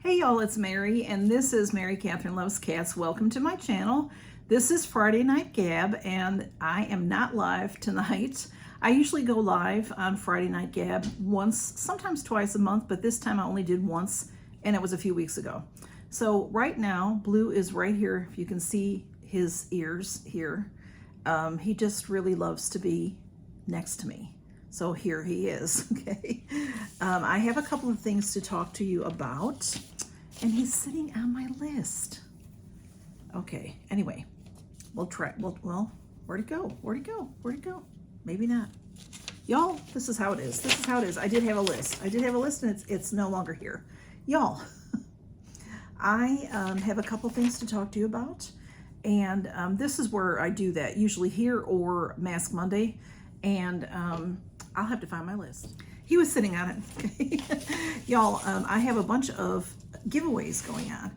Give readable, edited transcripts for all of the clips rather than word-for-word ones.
Hey y'all, it's Mary, and this is Mary Catherine Loves Cats. Welcome to my channel. This is Friday Night Gab, and I am not live tonight. I usually go live on Friday Night Gab once, sometimes twice a month, but this time I only did once, and it was a few weeks ago. So right now, Blue is right here. If you can see his ears here, he just really loves to be next to me. So here he is, okay? I have a couple of things to talk to you about, and he's sitting on my list. Okay, anyway, we'll try, well, where'd it go? Where'd it go? Where'd it go? Maybe not. Y'all, this is how it is. This is how it is. I did have a list. And it's no longer here. Y'all, I have a couple things to talk to you about, and this is where I do that, usually here or Mask Monday, and I'll have to find my list. He was sitting on it, okay? Y'all, I have a bunch of giveaways going on,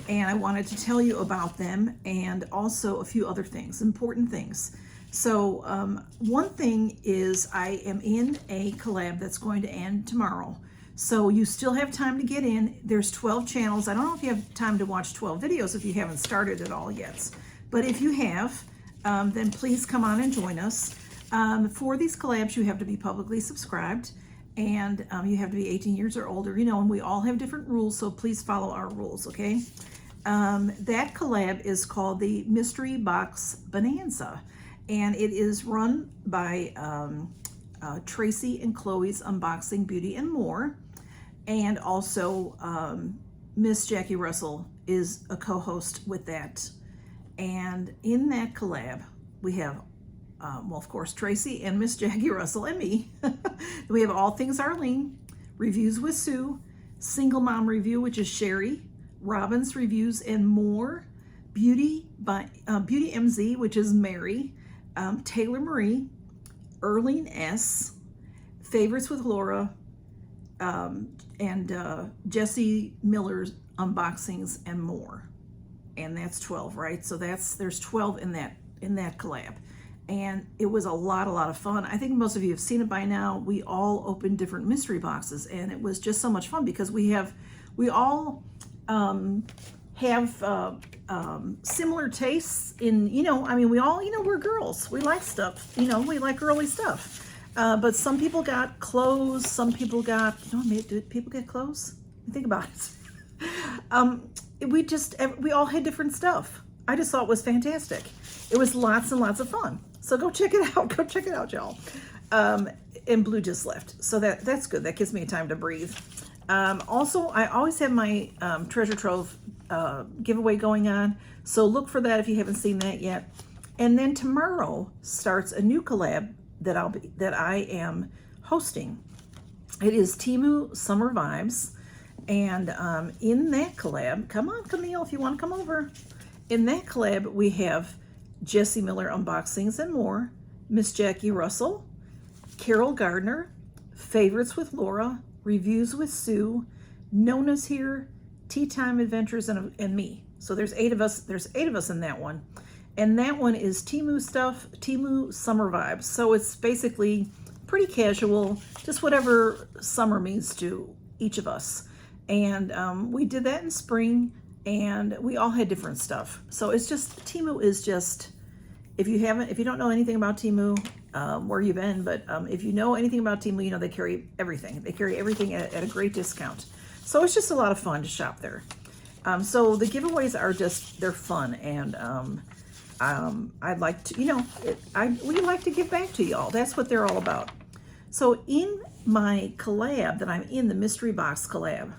and I wanted to tell you about them and also a few other things, important things. So one thing is I am in a collab that's going to end tomorrow. So you still have time to get in. There's 12 channels. I don't know if you have time to watch 12 videos if you haven't started at all yet. But if you have, then please come on and join us. For these collabs, you have to be publicly subscribed, and you have to be 18 years or older, you know, and we all have different rules, so please follow our rules, okay? That collab is called the Mystery Box Bonanza, and it is run by Tracy and Chloe's Unboxing Beauty and More, and also Miss Jackie Russell is a co-host with that. And in that collab, we have well, of course, Tracy and Miss Jackie Russell and me. We have All Things Arlene, Reviews with Sue, Single Mom Review, which is Sherry, Robin's Reviews and More, Beauty MZ, which is Mary, Taylor Marie, Erlene S, Favorites with Laura, and Jesse Miller's Unboxings and More. And that's 12, right? So there's 12 in that collab. And it was a lot of fun. I think most of you have seen it by now. We all opened different mystery boxes, and it was just so much fun because we all have similar tastes in, you know, I mean, we all, you know, we're girls. We like stuff, you know, we like girly stuff. But some people got clothes, some people got, you know, did people get clothes? Think about it. We all had different stuff. I just thought it was fantastic. It was lots and lots of fun. So go check it out. Go check it out, y'all. And Blue just left. So that's good. That gives me time to breathe. Also, I always have my treasure trove giveaway going on. So look for that if you haven't seen that yet. And then tomorrow starts a new collab that I am hosting. It is Temu Summer Vibes. And in that collab, come on, Camille, if you want to come over. In that collab, we have Jesse Miller Unboxings and More, Miss Jackie Russell, Carol Gardner, Favorites with Laura, Reviews with Sue, Nona's here, Tea Time Adventures, and me. So there's 8 of us. There's 8 of us in that one. And that one is Temu stuff, Temu Summer Vibes. So it's basically pretty casual, just whatever summer means to each of us. And we did that in spring, and we all had different stuff. So it's just, Temu is just, if you don't know anything about Temu, where you've been, but if you know anything about Temu, you know they carry everything. They carry everything at a great discount. So it's just a lot of fun to shop there. So the giveaways are just, they're fun, and I'd like to, you know, we like to give back to y'all. That's what they're all about. So in my collab that I'm in, the Mystery Box collab,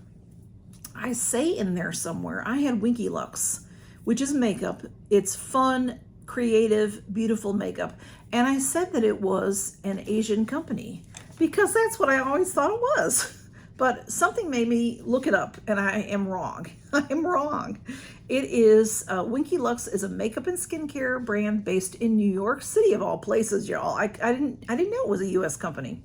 I say in there somewhere, I had Winky Lux, which is makeup. It's fun, creative, beautiful makeup. And I said that it was an Asian company because that's what I always thought it was. But something made me look it up, and I am wrong. I am wrong. It is, Winky Lux is a makeup and skincare brand based in New York City, of all places, y'all. I didn't know it was a U.S. company.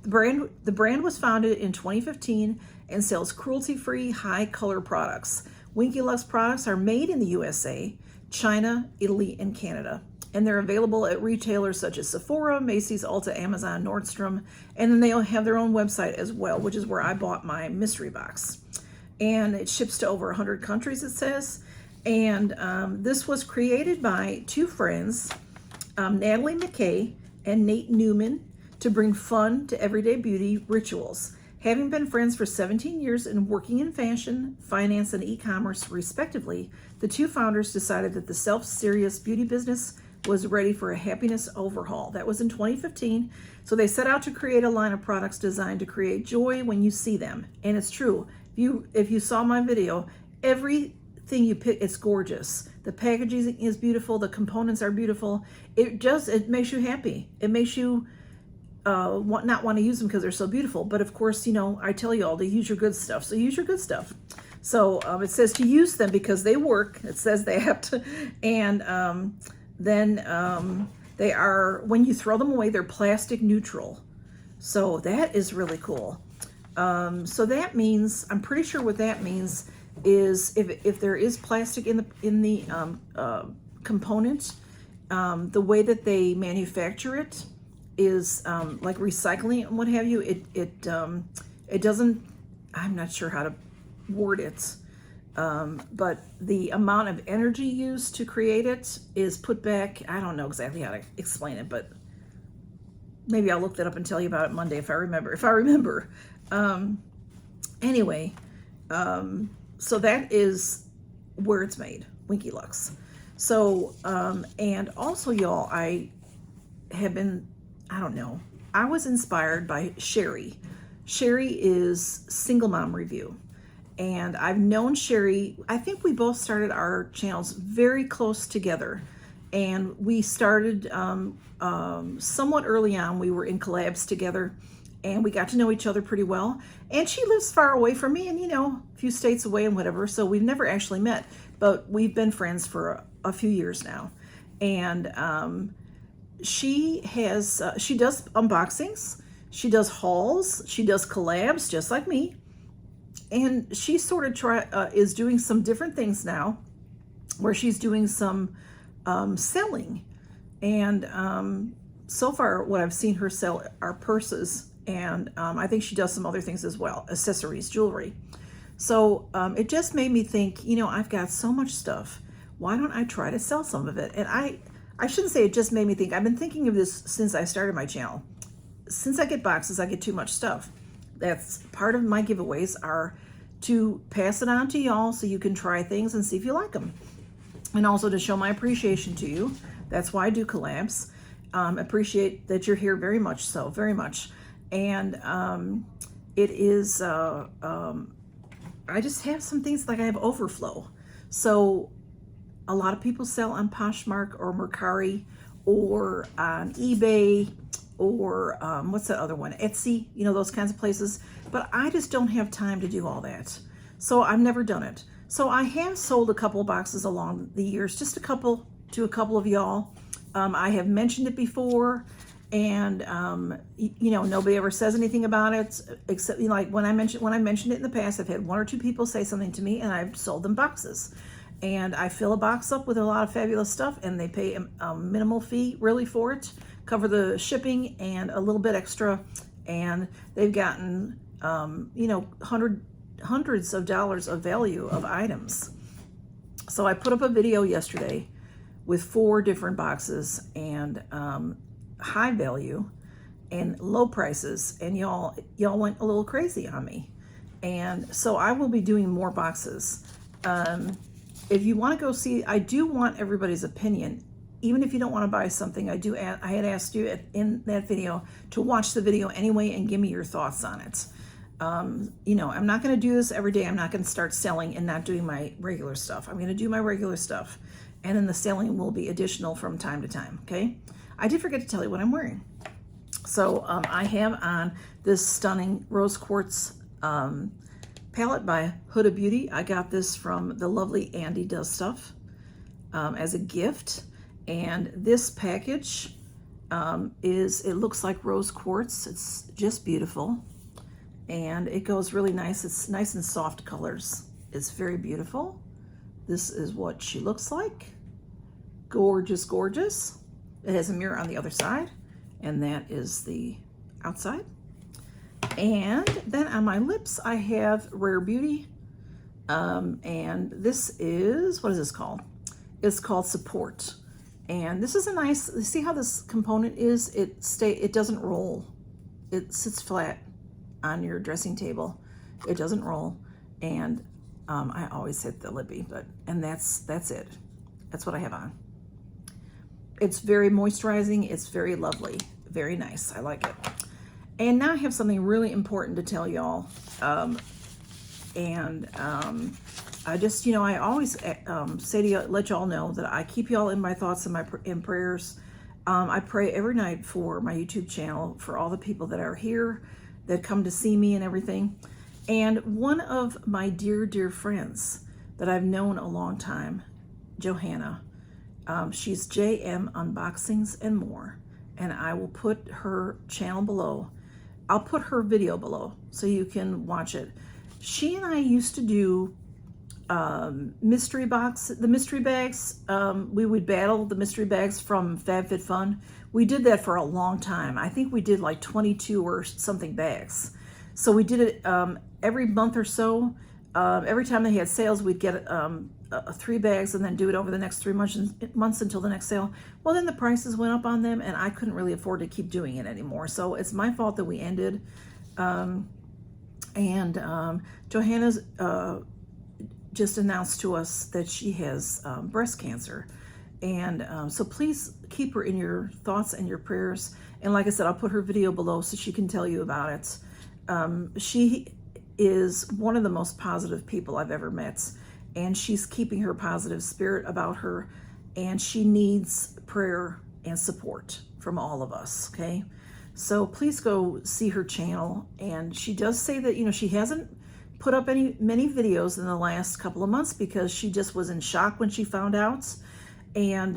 The brand was founded in 2015 and sells cruelty-free, high-color products. Winky Lux products are made in the USA, China, Italy, and Canada. And they're available at retailers such as Sephora, Macy's, Ulta, Amazon, Nordstrom, and then they have their own website as well, which is where I bought my mystery box. and it ships to over 100 countries, it says. And this was created by two friends, Natalie McKay and Nate Newman, to bring fun to everyday beauty rituals. Having been friends for 17 years and working in fashion, finance, and e-commerce respectively, the two founders decided that the self-serious beauty business was ready for a happiness overhaul. That was in 2015. So they set out to create a line of products designed to create joy when you see them. And it's true. If you saw my video, everything you pick, it's gorgeous. The packaging is beautiful. The components are beautiful. It makes you happy. It makes you not want to use them because they're so beautiful. But of course, you know, I tell you all to use your good stuff. So use your good stuff. So it says to use them because they work. It says that. And then they are, when you throw them away, they're plastic neutral. So that is really cool. So that means, I'm pretty sure what that means is if there is plastic in the component, the way that they manufacture it is like recycling and what have you. It doesn't, I'm not sure how to word it, but the amount of energy used to create it is put back. I don't know exactly how to explain it, but maybe I'll look that up and tell you about it Monday if I remember. Anyway, so that is where it's made, Winky Lux. So, and also y'all, I was inspired by Sherry. Sherry is Single Mom Review. And I've known Sherry, I think we both started our channels very close together. And we started somewhat early on. We were in collabs together and we got to know each other pretty well. And she lives far away from me and, you know, a few states away and whatever. So we've never actually met, but we've been friends for a few years now. And she does unboxings, she does hauls, she does collabs just like me. And she sort of is doing some different things now where she's doing some selling. And so far what I've seen her sell are purses. And I think she does some other things as well, accessories, jewelry. So it just made me think, you know, I've got so much stuff. Why don't I try to sell some of it? And I shouldn't say it just made me think. I've been thinking of this since I started my channel. Since I get boxes, I get too much stuff. That's part of my giveaways are to pass it on to y'all so you can try things and see if you like them. And also to show my appreciation to you. That's why I do collabs. Appreciate that you're here very much so, very much. And it is, I just have some things like I have overflow. So a lot of people sell on Poshmark or Mercari or on eBay or what's that other one? Etsy, you know, those kinds of places. But I just don't have time to do all that. So I've never done it. So I have sold a couple of boxes along the years, just a couple to a couple of y'all. I have mentioned it before and you know, nobody ever says anything about it except, you know, like when I mentioned it in the past, I've had one or two people say something to me and I've sold them boxes. And I fill a box up with a lot of fabulous stuff and they pay a minimal fee really for it, cover the shipping and a little bit extra. And they've gotten, you know, hundreds of dollars of value of items. So I put up a video yesterday with 4 different boxes and high value and low prices. And y'all went a little crazy on me. And so I will be doing more boxes. If you want to go see, I do want everybody's opinion. Even if you don't want to buy something, I had asked you in that video to watch the video anyway and give me your thoughts on it. You know, I'm not going to do this every day. I'm not going to start selling and not doing my regular stuff. I'm going to do my regular stuff. And then the selling will be additional from time to time, okay? I did forget to tell you what I'm wearing. So I have on this stunning rose quartz palette by Huda Beauty. I got this from the lovely Andy Does Stuff as a gift. And this package it looks like rose quartz. It's just beautiful. And it goes really nice. It's nice and soft colors. It's very beautiful. This is what she looks like. Gorgeous, gorgeous. It has a mirror on the other side. And that is the outside. And then on my lips, I have Rare Beauty And this is, what is this called? It's called Support. And this is a nice, see how this component is? It doesn't roll. It sits flat on your dressing table. It doesn't roll. And I always hit the lippy, and that's it. That's what I have on. It's very moisturizing. It's very lovely. Very nice. I like it. And now I have something really important to tell y'all. I just, I always say to you, let y'all know that I keep y'all in my thoughts and in prayers. I pray every night for my YouTube channel, for all the people that are here, that come to see me and everything. And one of my dear, dear friends that I've known a long time, Johanna, she's JM Unboxings and More, and I will put her channel below. I'll put her video below so you can watch it. She and I used to do the mystery bags. We would battle the mystery bags from Fab Fit Fun. We did that for a long time. I think we did like 22 or something bags. So we did it every month or so. Every time they had sales, we'd get 3 bags and then do it over the next 3 months until the next sale. Well, then the prices went up on them, and I couldn't really afford to keep doing it anymore. So it's my fault that we ended. Johanna's just announced to us that she has breast cancer. And so please keep her in your thoughts and your prayers. And like I said, I'll put her video below so she can tell you about it. She is one of the most positive people I've ever met, and she's keeping her positive spirit about her, and she needs prayer and support from all of us, okay? So please go see her channel. And she does say that, she hasn't put up many videos in the last couple of months because she just was in shock when she found out. And,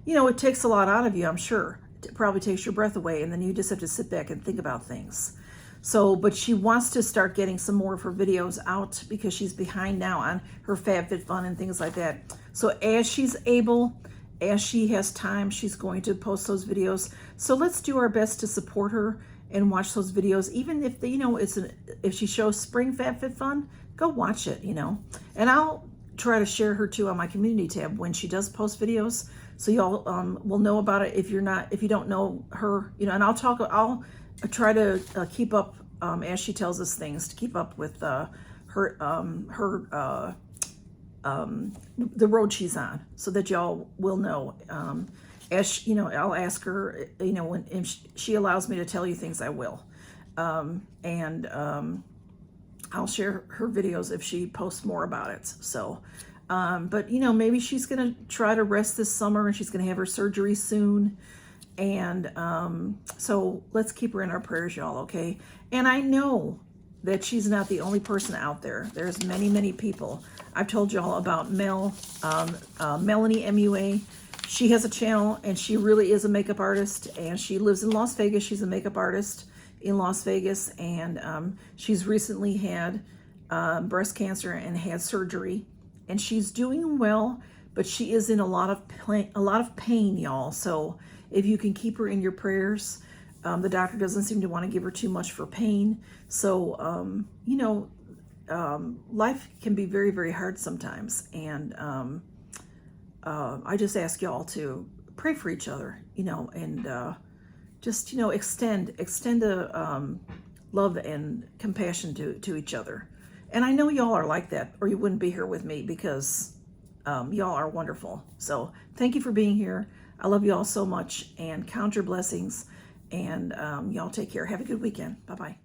it takes a lot out of you, I'm sure. It probably takes your breath away, and then you just have to sit back and think about things. So, but she wants to start getting some more of her videos out because she's behind now on her Fab Fit Fun and things like that. So as she's able, as she has time, she's going to post those videos. So let's do our best to support her and watch those videos. Even if if she shows Spring Fab Fit Fun, go watch it, And I'll try to share her too on my community tab when she does post videos, so y'all will know about it if you don't know her, and I'll try to keep up as she tells us things, to keep up with the road she's on, so that y'all will know. As I'll ask her, if she allows me to tell you things, I will. I'll share her videos if she posts more about it. So, but maybe she's gonna try to rest this summer, and she's gonna have her surgery soon. And so let's keep her in our prayers, y'all, okay? And I know that she's not the only person out there. There's many, many people. I've told y'all about Melanie MUA. She has a channel, and she really is a makeup artist, and she lives in Las Vegas. She's a makeup artist in Las Vegas, and she's recently had breast cancer and had surgery, and she's doing well, but she is in a lot of pain, y'all. So if you can keep her in your prayers. The doctor doesn't seem to want to give her too much for pain. So, life can be very, very hard sometimes. And I just ask y'all to pray for each other, and just, extend a love and compassion to each other. And I know y'all are like that, or you wouldn't be here with me, because y'all are wonderful. So thank you for being here. I love you all so much, and count your blessings, and y'all take care. Have a good weekend. Bye-bye.